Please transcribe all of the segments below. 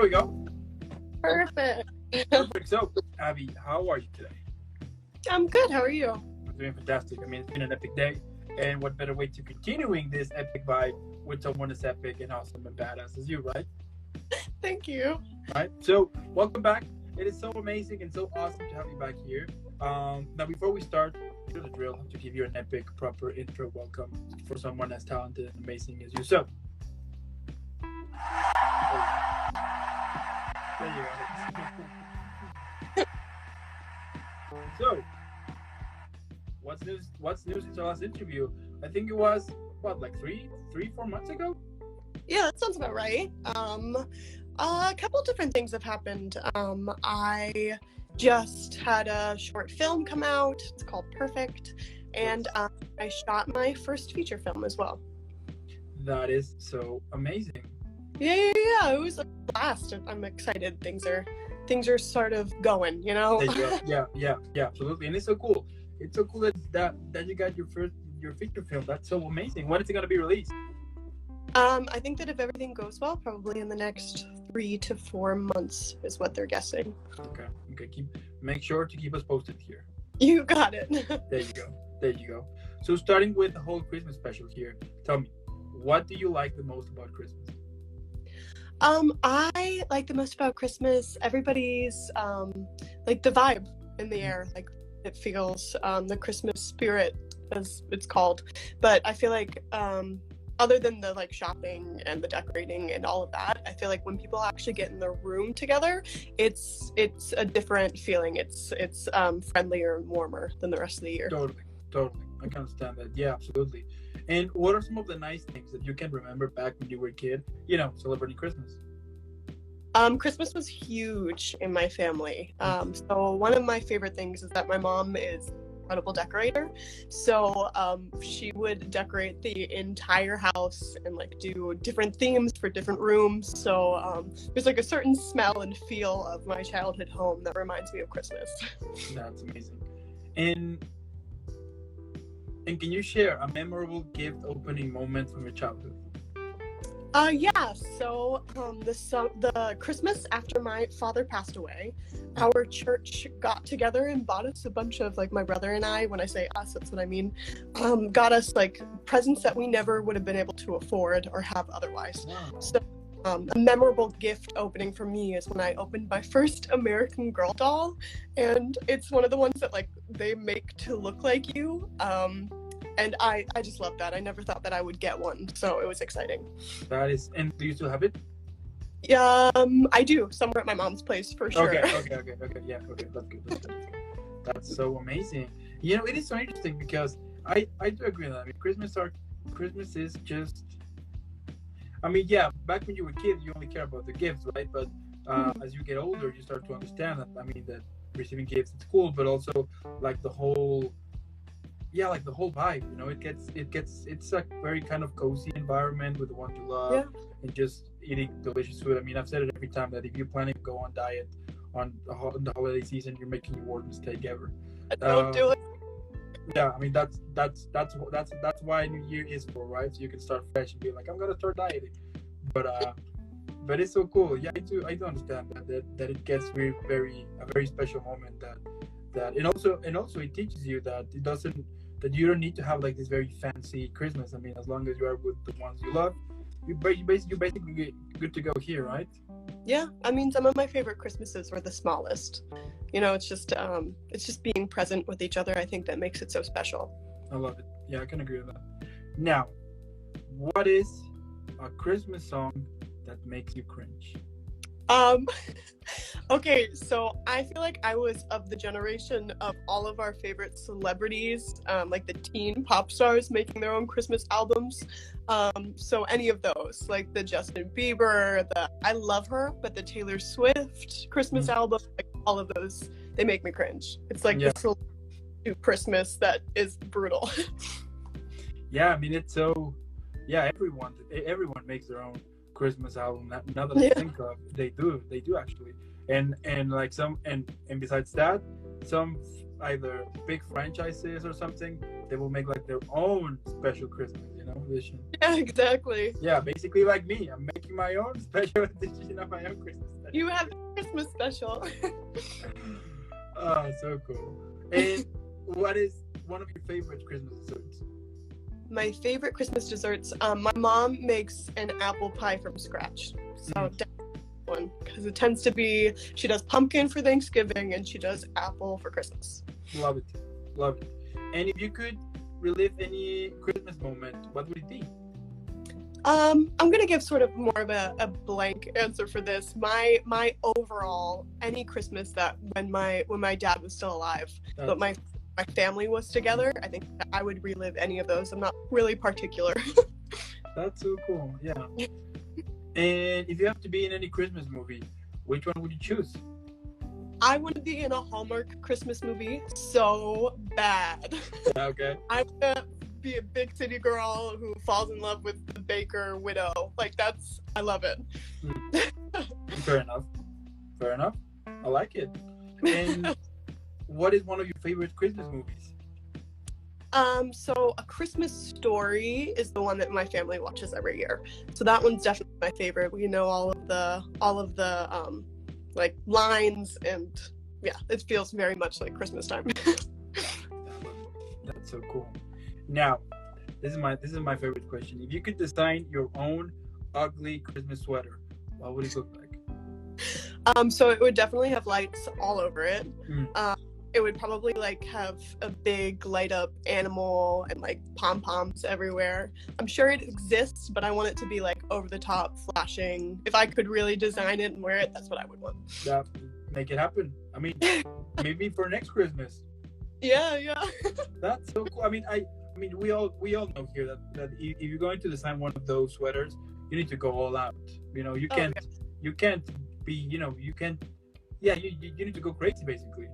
There we go. Perfect. Perfect. So, Abby, how are you today? I'm good. How are you? I'm doing fantastic. I mean, it's been an epic day, and what better way to continuing this epic vibe with someone as epic and awesome and badass as you, right? Thank you. Right. So, welcome back. It is so amazing and so awesome to have you back here. Now, before we start, you know the drill. I have to give you an epic, proper intro welcome for someone as talented and amazing as you. So, there you go. So, what's news? What's new since our last interview? I think it was like 4 months ago. Yeah, that sounds about right. A couple different things have happened. I just had a short film come out. It's called Perfect, and I shot my first feature film as well. That is so amazing. Yeah. It was a blast. I'm excited. Things are sort of going, you know. Yeah, absolutely. And it's so cool. It's so cool that you got your feature film. That's so amazing. When is it gonna be released? I think that if everything goes well, probably in the next 3 to 4 months is what they're guessing. Okay. Make sure to keep us posted here. You got it. There you go. So starting with the whole Christmas special here, tell me, what do you like the most about Christmas? I like the most about Christmas, everybody's like the vibe in the air, like it feels the Christmas spirit, as it's called. But I feel like other than the like shopping and the decorating and all of that, I feel like when people actually get in the room together, it's a different feeling. It's friendlier and warmer than the rest of the year. Totally. I can understand that. Yeah, absolutely. And what are some of the nice things that you can remember back when you were a kid, celebrating Christmas? Christmas was huge in my family. So one of my favorite things is that my mom is an incredible decorator. So she would decorate the entire house and like do different themes for different rooms. So there's like a certain smell and feel of my childhood home that reminds me of Christmas. That's amazing. And can you share a memorable gift opening moment from your childhood? Yeah. So the Christmas after my father passed away, our church got together and bought us a bunch of, like, my brother and I, when I say us, that's what I mean, got us like presents that we never would have been able to afford or have otherwise. Wow. So a memorable gift opening for me is when I opened my first American Girl doll, and it's one of the ones that like they make to look like you. And I just love that. I never thought that I would get one, so it was exciting. That is, and do you still have it? Yeah, I do, somewhere at my mom's place for sure. Okay. Yeah, okay, that's good. That's so amazing. It is so interesting because I do agree with that. I mean, Christmas is just, back when you were a kid, you only care about the gifts, right? But as you get older, you start to understand that, that receiving gifts is cool, but also like the whole vibe, it's a very kind of cozy environment with the ones you love, and just eating delicious food. I mean, I've said it every time that if you're planning to go on diet on the holiday season, you're making your worst mistake ever. Don't do it. Yeah, I mean that's why New Year is for, right? So you can start fresh and be like, I'm gonna start dieting. But it's so cool. Yeah, I do understand that it gets a very special moment that and also it teaches you that you don't need to have like this very fancy Christmas. I mean, as long as you are with the ones you love, you're basically good to go here, right? Yeah, I mean, some of my favorite Christmases were the smallest. It's just being present with each other. I think that makes it so special. I love it. Yeah, I can agree with that. Now, what is a Christmas song that makes you cringe? Okay, so I feel like I was of the generation of all of our favorite celebrities, like the teen pop stars making their own Christmas albums. So any of those, like the Justin Bieber, I love her, but the Taylor Swift Christmas album, like all of those, they make me cringe. It's like this little Christmas that is brutal. Yeah, I mean, it's so, everyone makes their own Christmas album. Now that I think of, they do actually, and like some, and besides that, some either big franchises or something, they will make like their own special Christmas, edition. Yeah, exactly. Yeah, basically like me, I'm making my own special edition of my own Christmas special. You have a Christmas special. Oh, so cool. And what is one of your favorite Christmas desserts? My favorite Christmas desserts. My mom makes an apple pie from scratch. So definitely one, because it tends to be, she does pumpkin for Thanksgiving and she does apple for Christmas. Love it. Love it. And if you could relive any Christmas moment, what would it be? I'm gonna give sort of more of a blank answer for this. My overall, any Christmas that when my dad was still alive, but my family was together, I think that I would relive any of those. I'm not really particular. That's so cool. Yeah. And if you have to be in any Christmas movie, which one would you choose? I want to be in a Hallmark Christmas movie so bad. Okay. I want to be a big city girl who falls in love with the baker widow. Like I love it. Fair enough. Fair enough. I like it. And what is one of your favorite Christmas movies? So A Christmas Story is the one that my family watches every year. So that one's definitely my favorite. We know all of the like lines, and yeah, it feels very much like Christmas time. That's so cool. Now, this is my favorite question. If you could design your own ugly Christmas sweater, what would it look like? So it would definitely have lights all over it. It would probably like have a big light up animal and like pom-poms everywhere. I'm sure it exists, but I want it to be like over the top, flashing. If I could really design it and wear it, that's what I would want. Yeah, make it happen. I mean, maybe for next Christmas. Yeah. That's so cool. I mean, we all know here that if you're going to design one of those sweaters, you need to go all out. You can't be, you need to go crazy basically.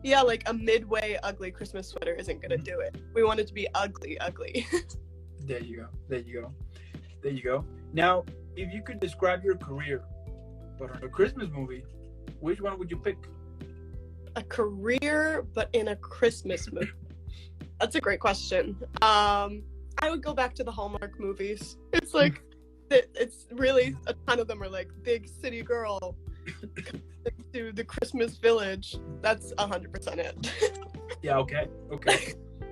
Yeah, like a midway ugly Christmas sweater isn't gonna do it. We want it to be ugly. There you go. Now, if you could describe your career, but on a Christmas movie, which one would you pick? A career, but in a Christmas movie. That's a great question. I would go back to the Hallmark movies. It's like, it's really, a ton of them are like big city girl to the Christmas village. That's 100% it. Yeah. Okay.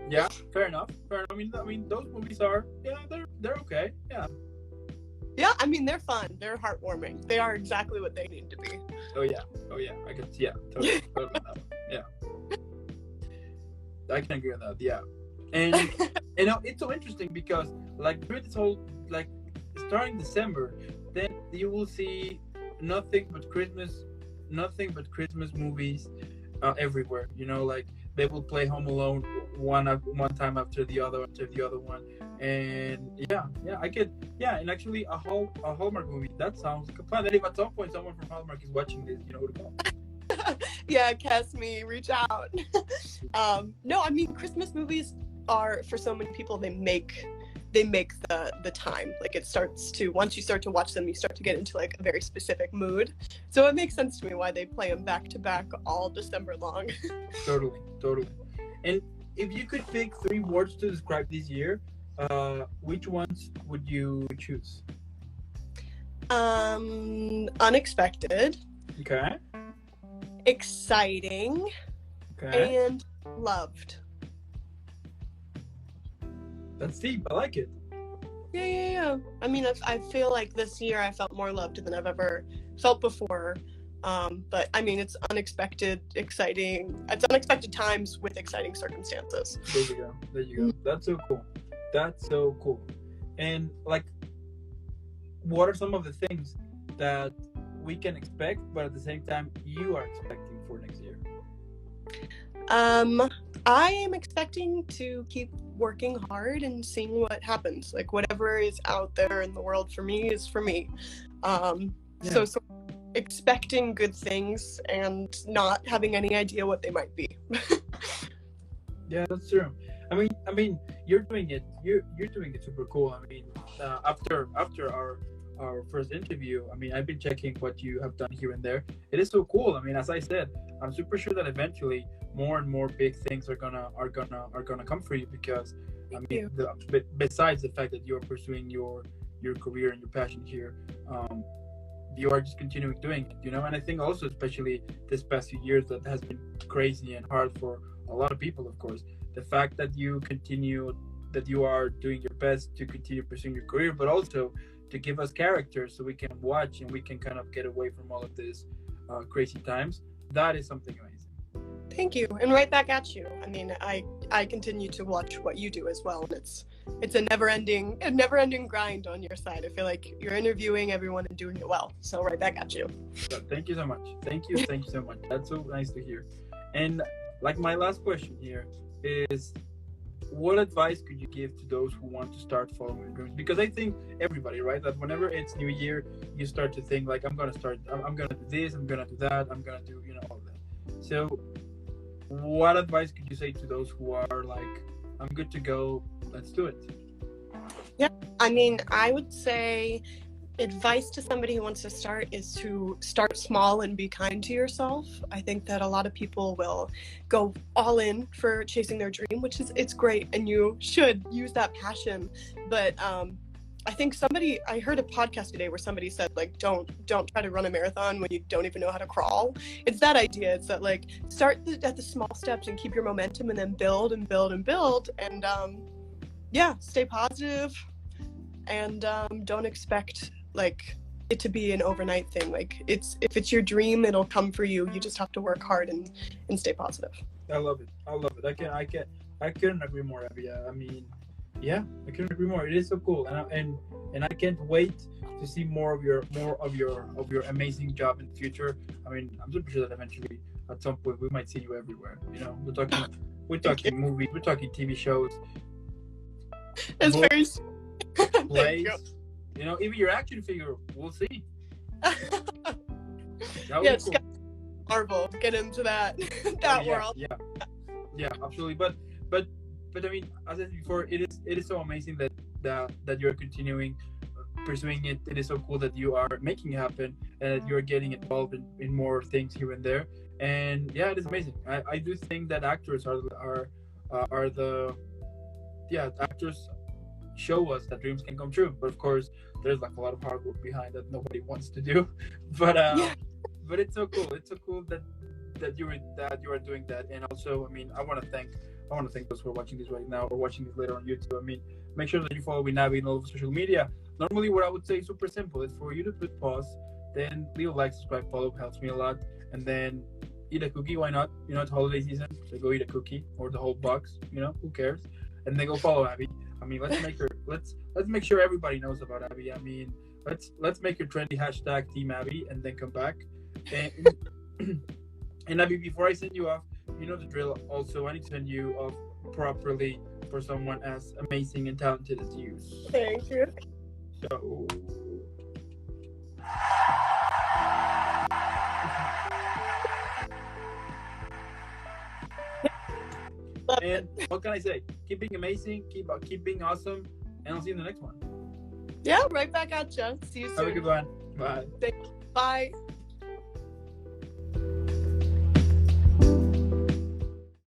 Yeah. Fair enough. I mean, those movies are, they're okay. Yeah. Yeah. I mean, they're fun. They're heartwarming. They are exactly what they need to be. Oh yeah. I can. Yeah. Totally. Yeah. I can agree with that. Yeah. And it's so interesting because like during this whole like starting December, then you will see nothing but Christmas movies everywhere. Like they will play Home Alone one time after the other one, and and actually a Hallmark movie, that sounds like a plan. And if at some point someone from Hallmark is watching this, you know who to call. Yeah, cast me, reach out. No, I mean, Christmas movies are, for so many people, they make the time. Like it starts to, once you start to watch them, you start to get into like a very specific mood. So it makes sense to me why they play them back to back all December long. Totally. And if you could pick 3 words to describe this year, which ones would you choose? Unexpected. Okay. Exciting. Okay. And loved. That's deep. I like it. Yeah. I mean, I feel like this year I felt more loved than I've ever felt before. But I mean, it's unexpected, exciting. It's unexpected times with exciting circumstances. There you go. That's so cool. And like, what are some of the things that we can expect, but at the same time you are expecting for next year? I am expecting to keep working hard and seeing what happens. Like whatever is out there in the world for me is for me. So expecting good things and not having any idea what they might be. Yeah, that's true. I mean, you're doing it super cool. I mean, after our first interview, I mean, I've been checking what you have done here and there. It is so cool. I mean, as I said, I'm super sure that eventually more and more big things are gonna come for you, because I Thank mean, you. besides the fact that you're pursuing your career and your passion here, you are just continuing doing it, and I think also, especially this past few years, that has been crazy and hard for a lot of people, of course. The fact that you are doing your best to continue pursuing your career, but also to give us characters so we can watch and we can kind of get away from all of this crazy times. That is something amazing. Thank you, and right back at you. I mean, I continue to watch what you do as well, and it's a never ending grind on your side. I feel like you're interviewing everyone and doing it well. So right back at you. So thank you so much. Thank you so much. That's so nice to hear. And like my last question here is, what advice could you give to those who want to start following their dreams? Because I think everybody, right, that whenever it's New Year, you start to think like, I'm gonna do this, I'm gonna do that, I'm gonna do all that. So what advice could you say to those who are like, I'm good to go, let's do it? Yeah, I mean, I would say advice to somebody who wants to start is to start small and be kind to yourself. I think that a lot of people will go all in for chasing their dream, which is, it's great, and you should use that passion. But I think I heard a podcast today where somebody said, like, don't try to run a marathon when you don't even know how to crawl. It's that idea. It's that, like, start at the small steps and keep your momentum, and then build and build and build. And stay positive, and don't expect like it to be an overnight thing. Like, if it's your dream, it'll come for you. You just have to work hard and stay positive. I love it. I couldn't agree more, Abby. I mean, yeah, I couldn't agree more. It is so cool, and I can't wait to see more of your amazing job in the future. I mean, I'm super sure that eventually, at some point, we might see you everywhere. We're talking movies, we're talking TV shows, It's books, very plays. Even your action figure. We'll see. That would be cool. Marvel, get into that world. Yeah, absolutely. But I mean, as I said before, it is so amazing that you're continuing pursuing it. It is so cool that you are making it happen and that you're getting involved in more things here and there. And yeah, it is amazing. I do think that actors are the actors show us that dreams can come true. But of course, there's like a lot of hard work behind that nobody wants to do. But but it's so cool. It's so cool that you are doing that. And also, I mean, I want to thank those who are watching this right now or watching this later on YouTube. I mean, make sure that you follow Abby on all of social media. Normally, what I would say is super simple. It's for you to put pause, then leave a like, subscribe, follow, helps me a lot, and then eat a cookie. Why not? It's holiday season, so go eat a cookie or the whole box. Who cares? And then go follow Abby. I mean, let's make sure everybody knows about Abby. I mean, let's make your trendy hashtag Team Abby, and then come back. And Abby, before I send you off, you know the drill. Also, I need to send you off properly for someone as amazing and talented as you. Thank you. So. And what can I say? Keep being amazing. Keep being awesome. And I'll see you in the next one. Yeah, right back at you. See you soon. Have a good one. Bye. Bye.